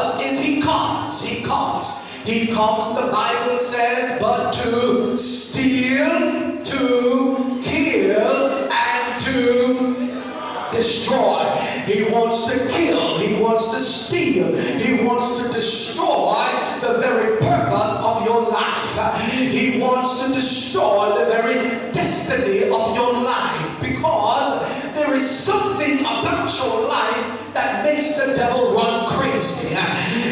does is he comes. He comes. He comes, the Bible says, but to steal, to kill, and to destroy. He wants to kill. He wants to steal. He wants to destroy the very purpose of your life. He wants to destroy the very destiny of your life, because there is something about your life that makes the devil run crazy.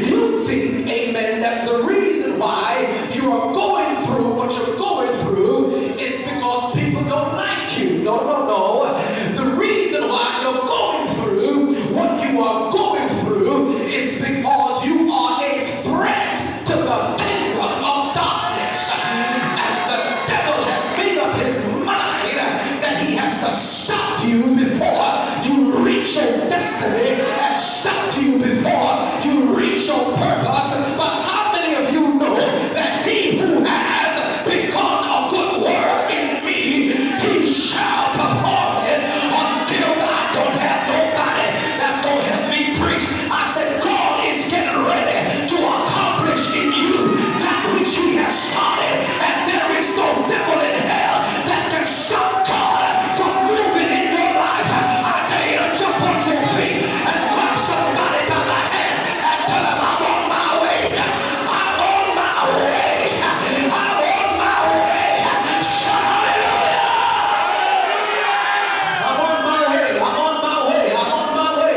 You think, amen, that the reason why you are going through what you're going through is because people don't like you. No, no, no. The reason why you're going through what you are going through is because you are a threat to the kingdom of darkness. And the devil has made up his mind that he has to stop you before you reach your destiny, and stop you before you reach your purpose. But how many of you know that he who has begun a good work in me, he shall perform it until I don't have nobody that's going to help me preach? I said, God is getting ready to accomplish in you that which he has started, and there is no devil in hell that can stop God from moving in your life. I dare you to jump on your feet and grab somebody by the hand and tell him, I'm on my way. I'm on my way. I'm on my way. Shout hallelujah. I'm on my way. I'm on my way. I'm on my way.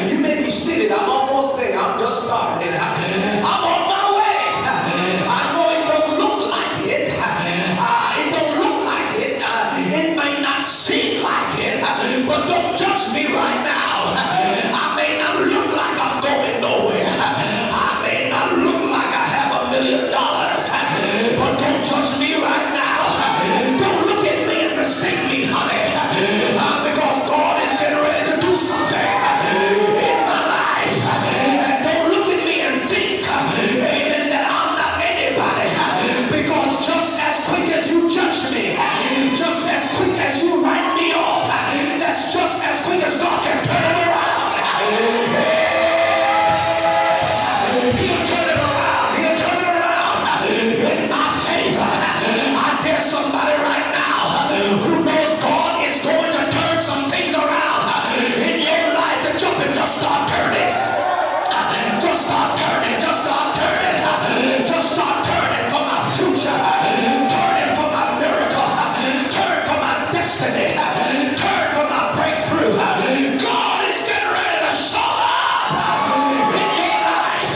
You may be seated. I'm almost there. I'm just starting. I'm on my way. I know it don't look like it. It don't look like it. It may not seem like it. But don't judge me right now. I may not look like I'm going nowhere. I may not look like I have $1 million. But don't judge me right now. Don't look at me and mistake me, honey. Because God is getting ready to do something in my life. And don't look at me and think, amen, that I'm not anybody. Because just as quick as you judge me, just as quick as you write me off, that's just as quick as God can turn it around. He'll turn it around. He'll turn it around in my favor. I dare somebody right now who knows God is going to turn some things around in your life to jump and just start turning. Just start turning. Just start turning. Just start turning for my future. Turning for my miracle. Turn for my destiny. Turn for my breakthrough. God is getting ready to show up in your life.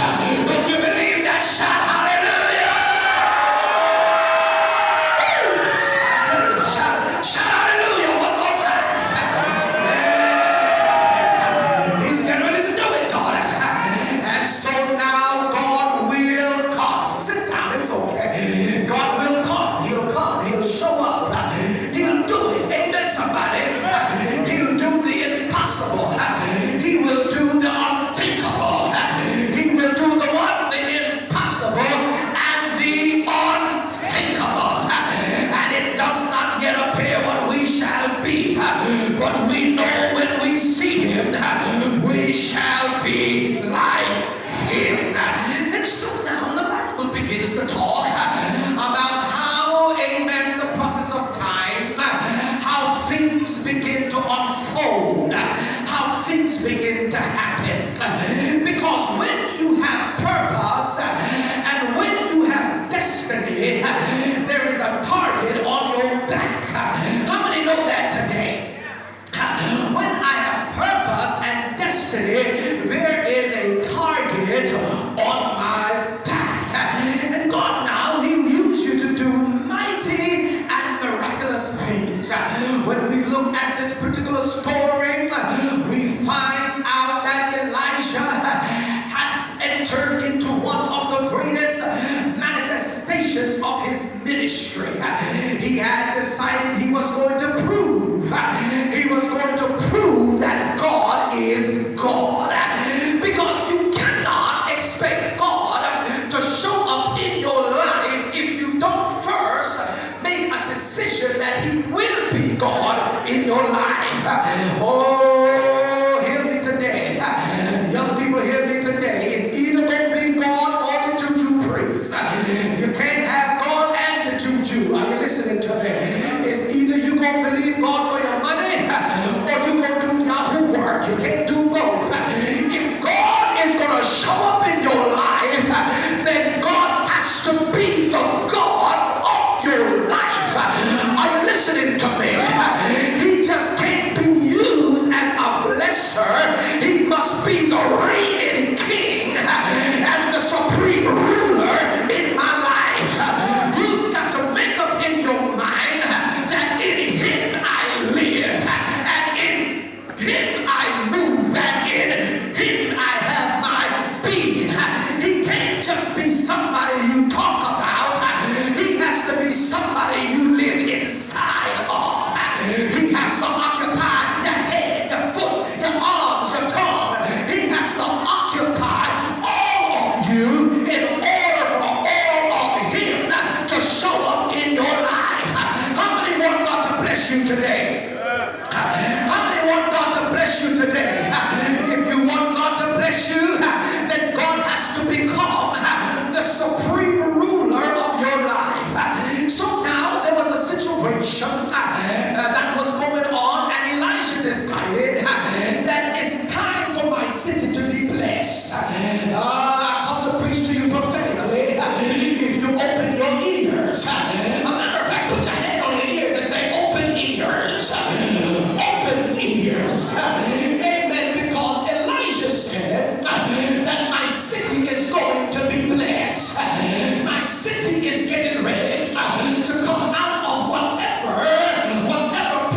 If you believe that, shout hallelujah. I tell you, shout hallelujah one more time. Yeah. He's getting ready to do it, daughter. And so now God will come. Sit down, it's okay. God will come. He'll come. He'll show up. He'll do it. Amen, somebody. He'll do the impossible. He will do the unthinkable. He will do the what? The impossible and the unthinkable. And it does not yet appear what we shall be. But we know when we see him, we shall be like him. And so now the Bible begins to talk about how, amen, the process of time, how things begin to unfold, how things begin to happen. Because when you have purpose and when you have destiny, there is a target on your back. How many know that today? When I have purpose and destiny, there is a target on my back. And God now, he will use you to do mighty and miraculous things. When we look at this particular story, we find out that Elijah had entered into one of the greatest manifestations of his ministry. He had decided he was going to prove that God is God. Because you cannot expect God to show up in your life if you don't first make a decision that he will be God in your life. Oh, hear me today. Young people, hear me today. It's ears. A matter of fact, put your hand on your ears and say, open ears. Open ears. Amen. Because Elijah said that my city is going to be blessed. My city is getting ready to come out of whatever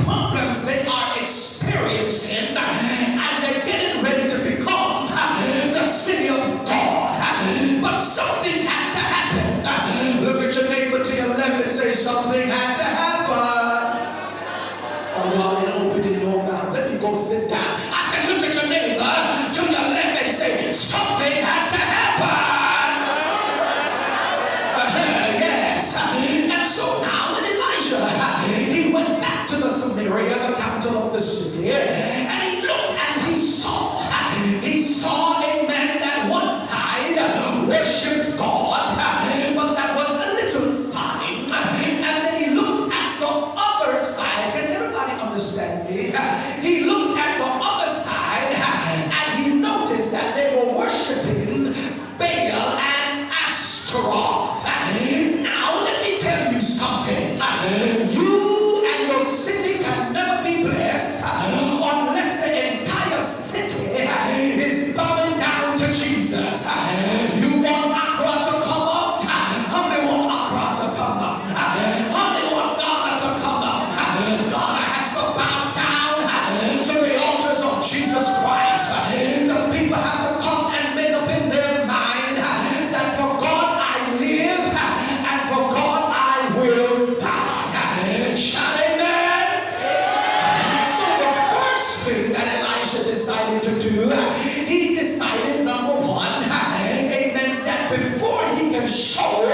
problems they are experiencing, and they're getting ready to become the city of God. But something had to happen. Look at your neighbor to your left and say, something had to happen. Oh, y'all ain't opening your mouth. Let me go sit down. I said, look at your neighbor to your left and say, something had to happen. Yes. And so now when Elijah, he went back to the Samaria, the capital of the city, and he looked and he saw, amen, that one side worshiped God, but that was a little sign. And then he looked at the other side. Can everybody understand me? He looked at the other side and he noticed that they were worshiping Baal and Ashtaroth. Now let me tell you something. You and your city can never be blessed unless the entire city is bowing down to Jesus. You want Accra to come up? How many want Accra to come up? How many want Ghana to come up? Ghana has to bow down to the altars of Jesus Christ. The people have to come and make up in their mind that for God I live and for God I will die. Shout amen. So the first thing that Elijah decided to do, he decided, number one, amen, that before he can show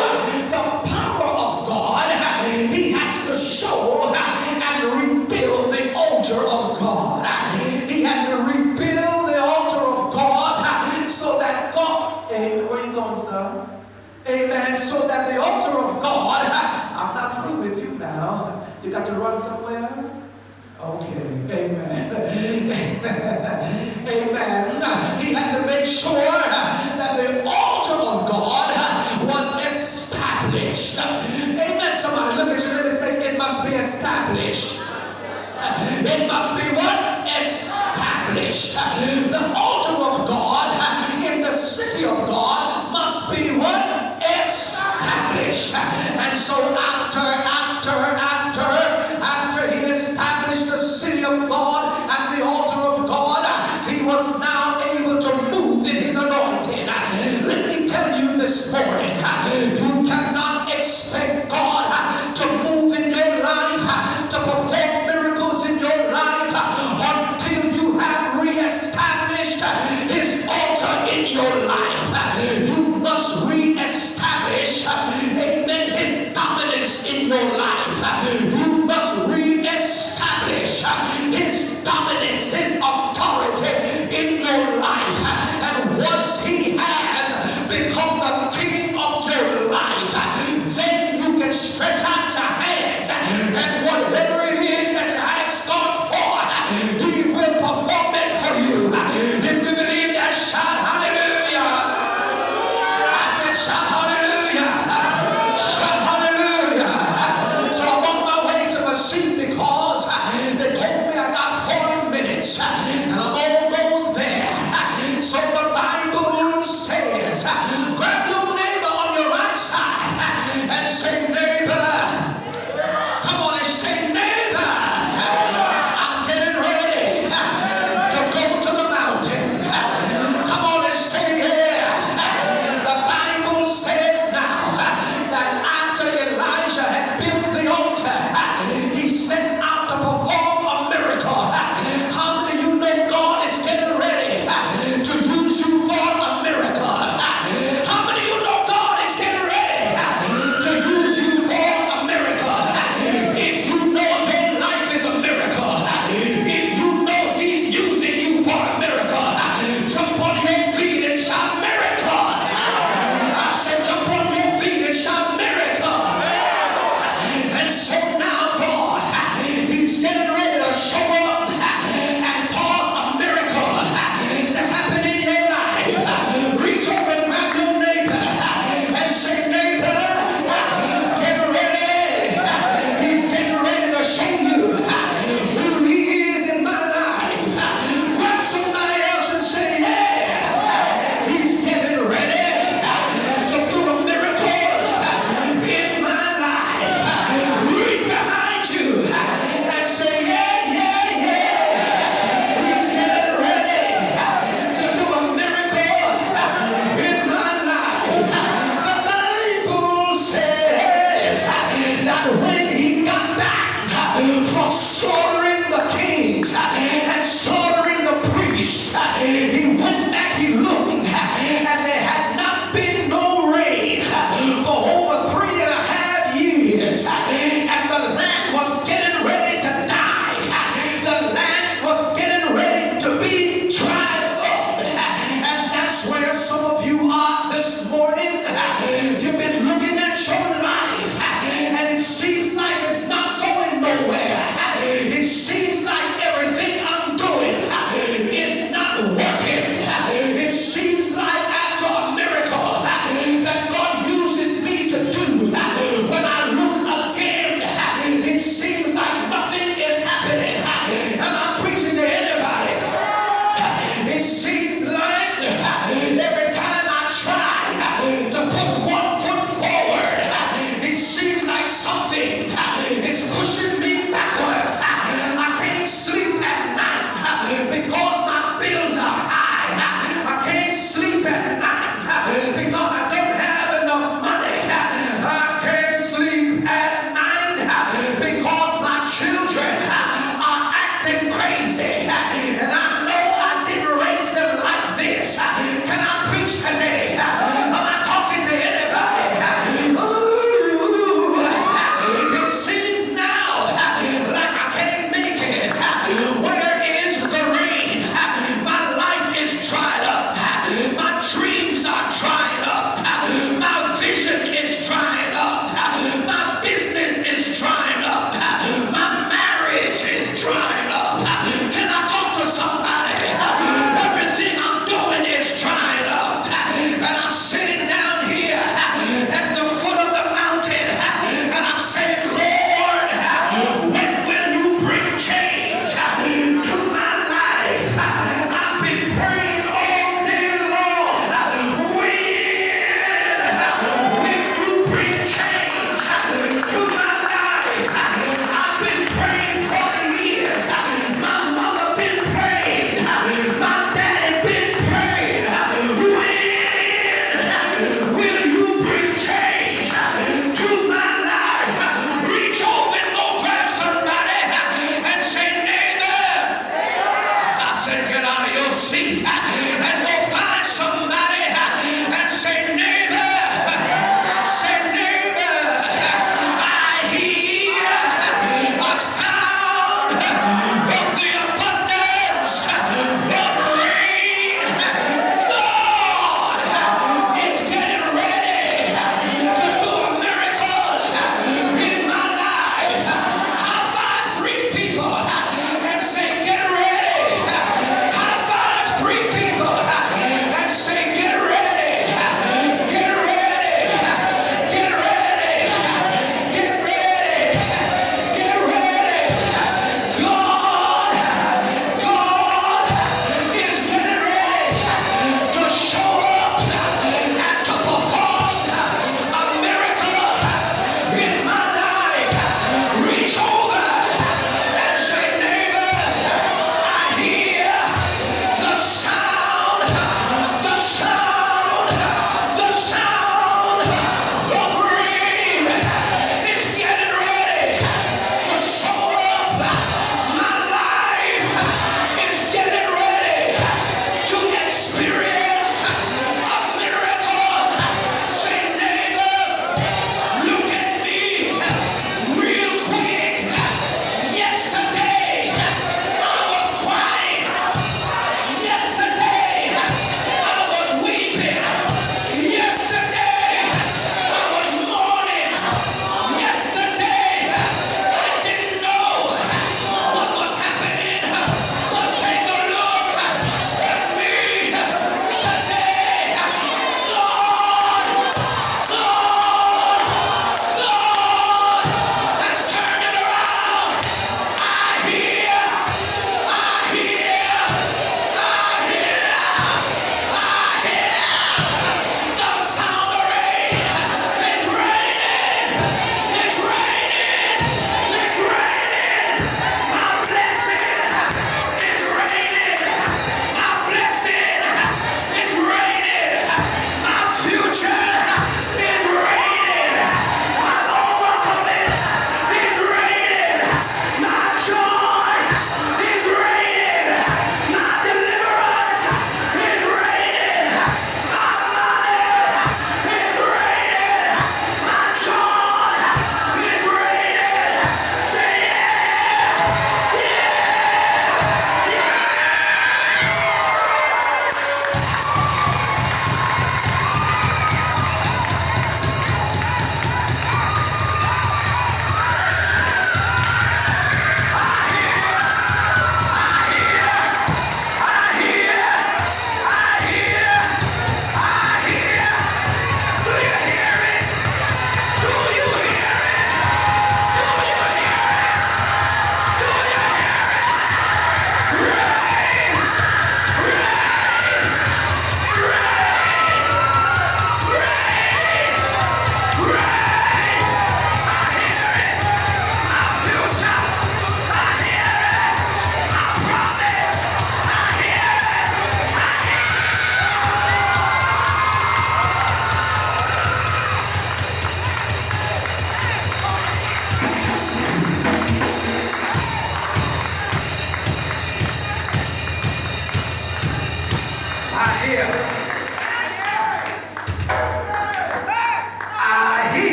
the power of God, he has to show and rebuild the altar of God. He had to rebuild the altar of God so that God, amen, where you going, sir? Amen, so that the altar of God, I'm not through with you now. You got to run somewhere? Okay, amen. Amen. He had to make sure that the altar of God was established. Amen. Somebody look at you and say, it must be established. It must be what? Established. The altar of God in the city of God must be what? Established. And so after he established the city of God and the altar of God, he was now able to move in his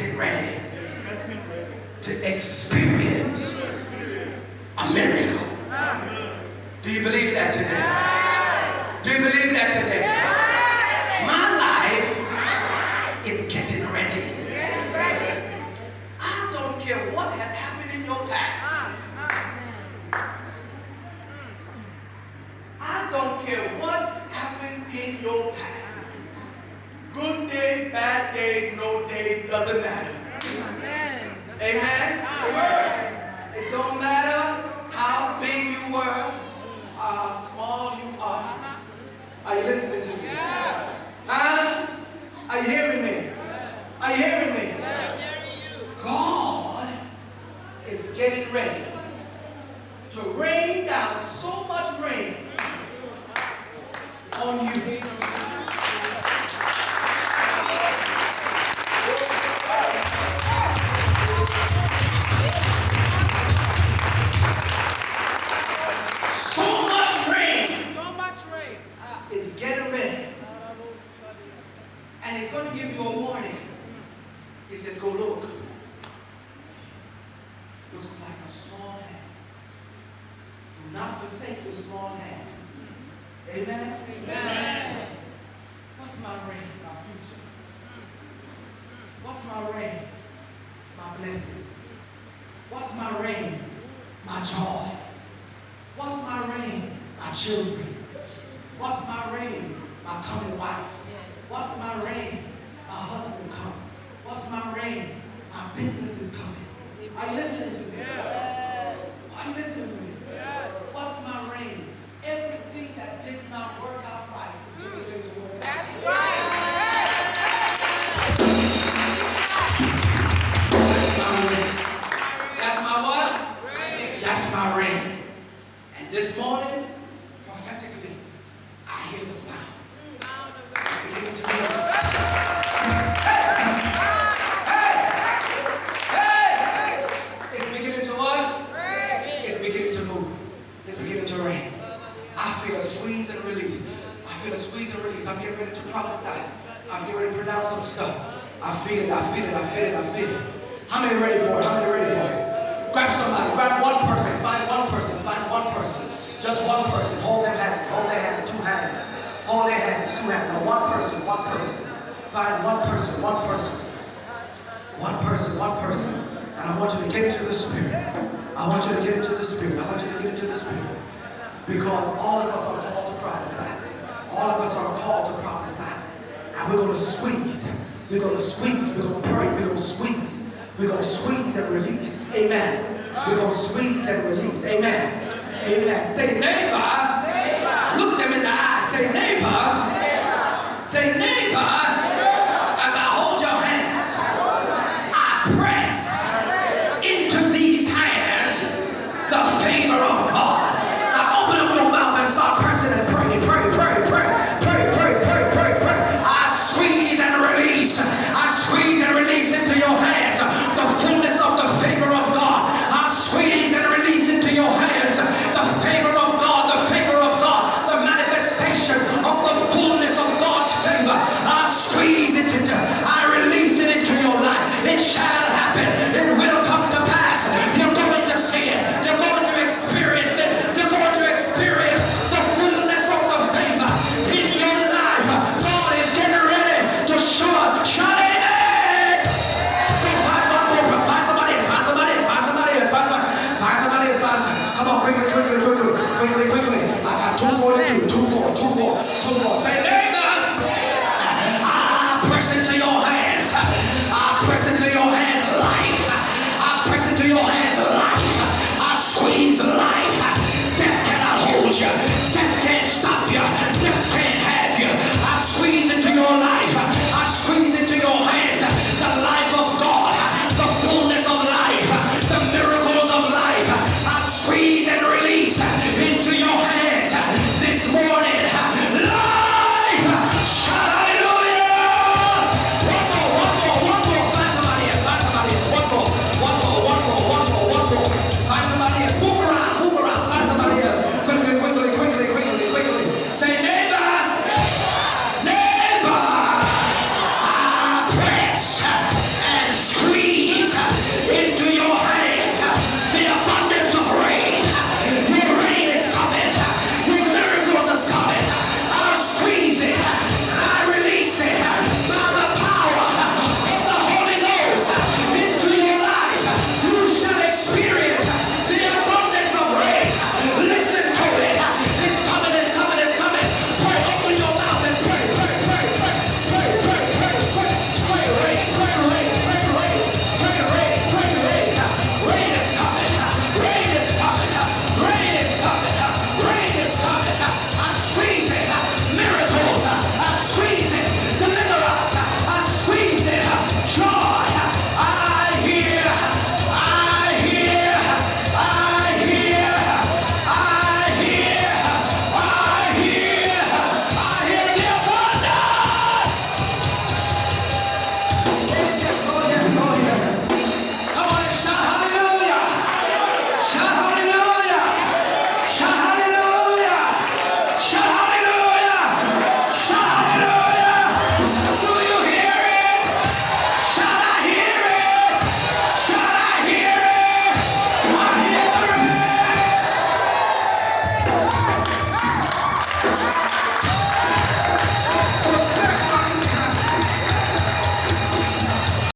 getting ready to experience a miracle. Do you believe that today? Do you believe that today? My life is getting ready. I don't care what has happened in your past. I don't care what happened in your past. Good days, bad days, no days, doesn't matter. Amen? It don't matter how big you were, how small you are. Are you listening to me? Are you hearing me? Are you hearing me? God is getting ready to rain down so much rain on you. So much rain is getting ready. And he's going to give you a warning. He said, go look. Looks like a small hand. Do not forsake your small hand. Amen? Amen. What's my rain? My future. What's my rain? My blessing. What's my rain? My joy. What's my rain? My children. What's my rain? My coming wife. What's my rain? My husband coming. What's my rain? My business is coming. Are you listening to me? Are you listening to me? What's my rain? Everything that did not work out right is going to work out. That's right. That's my rain. That's my what? Rain. That's my rain. And this morning, prophetically, I hear the sound. It's beginning to move. It's beginning to what? It's beginning to move. It's beginning to rain. I feel a squeeze and release. I feel a squeeze and release. I'm getting ready to prophesy. I'm getting ready to pronounce some stuff. I feel it. I feel it. I feel it. I feel it. How many ready for it? How many ready for it? Grab somebody. Grab one person. Find one person. Find one person. Just one person. Hold their hand. Hold their hand. Two hands. Hold their hands. Two hands. No, one person. One person. Find one person. One person. One person. One person. And I want you to get into the spirit. I want you to get into the spirit. I want you to get into the spirit. Because all of us are called to prophesy. All of us are called to prophesy. And we're going to squeeze. We're going to squeeze. We're going to pray. We're going to squeeze. We're going to squeeze and release. Amen. We're going to squeeze and release. Amen. Amen. Say neighbor. Look them in the eye. Say neighbor. Say neighbor. As I hold your hands, I press